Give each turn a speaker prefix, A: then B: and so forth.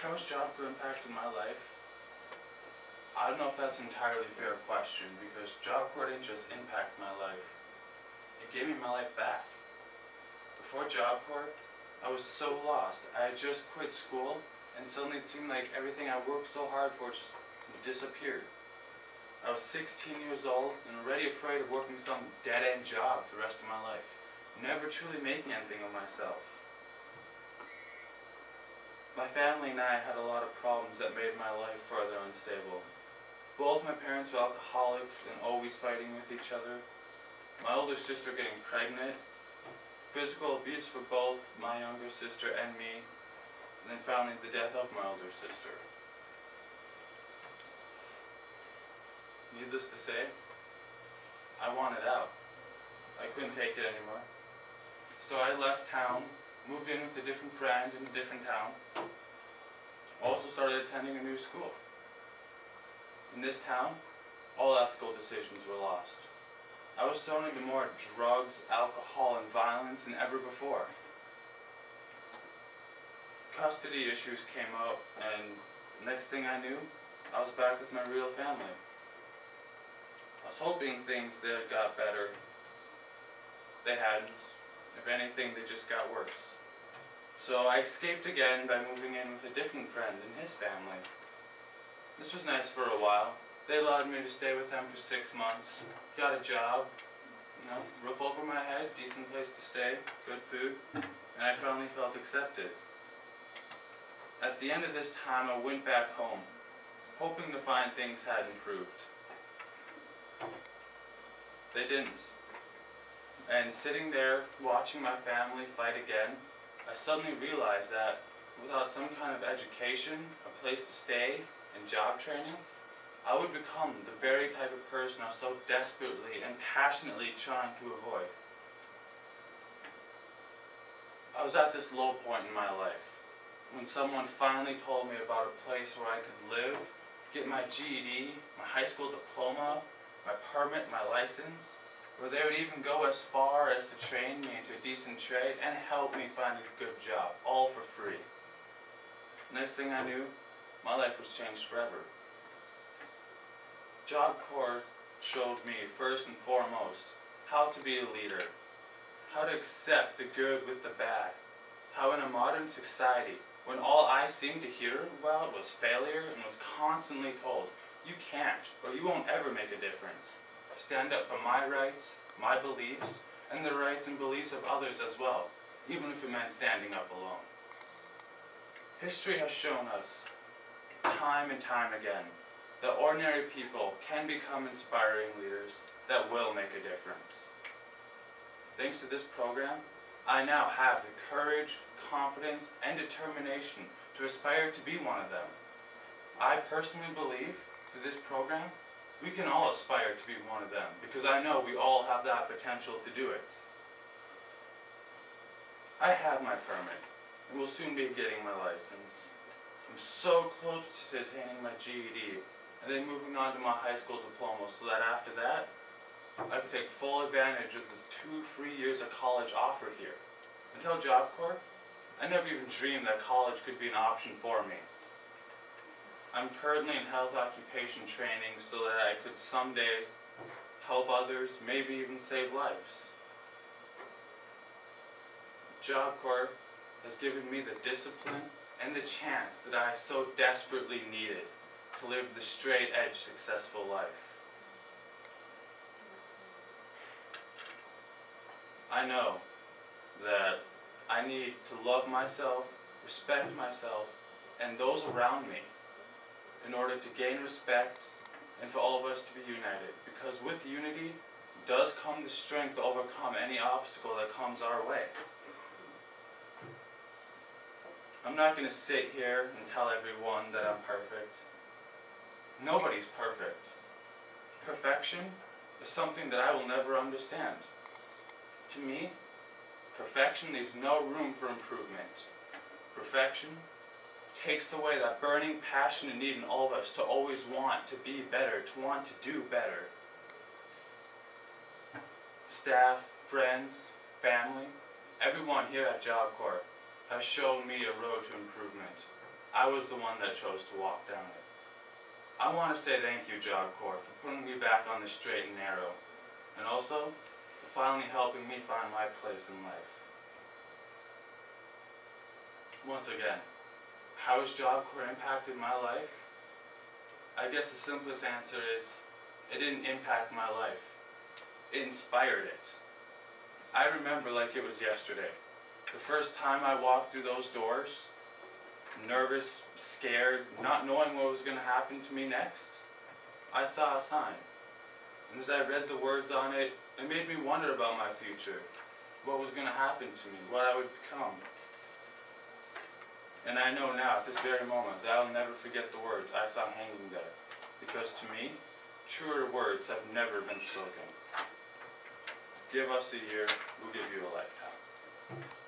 A: How has Job Corps impacted my life? I don't know if that's an entirely fair question, because Job Corps didn't just impact my life. It gave me my life back. Before Job Corps, I was so lost. I had just quit school, and suddenly it seemed like everything I worked so hard for just disappeared. I was 16 years old and already afraid of working some dead-end job for the rest of my life, never truly making anything of myself. My family and I had a lot of problems that made my life further unstable. Both my parents were alcoholics and always fighting with each other. My older sister getting pregnant, physical abuse for both my younger sister and me, and then finally the death of my older sister. Needless to say, I wanted out. I couldn't take it anymore. So I left town, moved in with a different friend in a different town, also started attending a new school. In this town, all ethical decisions were lost. I was thrown into more drugs, alcohol, and violence than ever before. Custody issues came up, and next thing I knew, I was back with my real family. I was hoping things there got better. They hadn't. If anything, they just got worse. So I escaped again by moving in with a different friend and his family. This was nice for a while. They allowed me to stay with them for 6 months. Got a job, roof over my head, decent place to stay, good food, and I finally felt accepted. At the end of this time, I went back home, hoping to find things had improved. They didn't. And sitting there, watching my family fight again, I suddenly realized that without some kind of education, a place to stay, and job training, I would become the very type of person I was so desperately and passionately trying to avoid. I was at this low point in my life when someone finally told me about a place where I could live, get my GED, my high school diploma, my permit, my license, where they would even go as far as to train me into a decent trade and help me find a good job, all for free. Next thing I knew, my life was changed forever. Job Corps showed me, first and foremost, how to be a leader, how to accept the good with the bad, how in a modern society, when all I seemed to hear about was failure and was constantly told, you can't, or you won't ever make a difference. Stand up for my rights, my beliefs, and the rights and beliefs of others as well, even if it meant standing up alone. History has shown us, time and time again, that ordinary people can become inspiring leaders that will make a difference. Thanks to this program, I now have the courage, confidence, and determination to aspire to be one of them. I personally believe, through this program, we can all aspire to be one of them, because I know we all have that potential to do it. I have my permit, and will soon be getting my license. I'm so close to attaining my GED, and then moving on to my high school diploma, so that after that, I could take full advantage of the 2 free years of college offered here. Until Job Corps, I never even dreamed that college could be an option for me. I'm currently in health occupation training so that I could someday help others, maybe even save lives. Job Corps has given me the discipline and the chance that I so desperately needed to live the straight-edge successful life. I know that I need to love myself, respect myself, and those around me in order to gain respect and for all of us to be united. Because with unity does come the strength to overcome any obstacle that comes our way. I'm not going to sit here and tell everyone that I'm perfect. Nobody's perfect. Perfection is something that I will never understand. To me, perfection leaves no room for improvement. Perfection takes away that burning passion and need in all of us to always want to be better, to want to do better. Staff, friends, family, everyone here at Job Corps has shown me a road to improvement. I was the one that chose to walk down it. I want to say thank you, Job Corps, for putting me back on the straight and narrow, and also for finally helping me find my place in life. Once again, how has Job Corps impacted my life? I guess the simplest answer is, it didn't impact my life. It inspired it. I remember like it was yesterday. The first time I walked through those doors, nervous, scared, not knowing what was going to happen to me next, I saw a sign. And as I read the words on it, it made me wonder about my future, what was going to happen to me, what I would become. And I know now, at this very moment, that I'll never forget the words I saw hanging there. Because to me, truer words have never been spoken. Give us a year, we'll give you a life.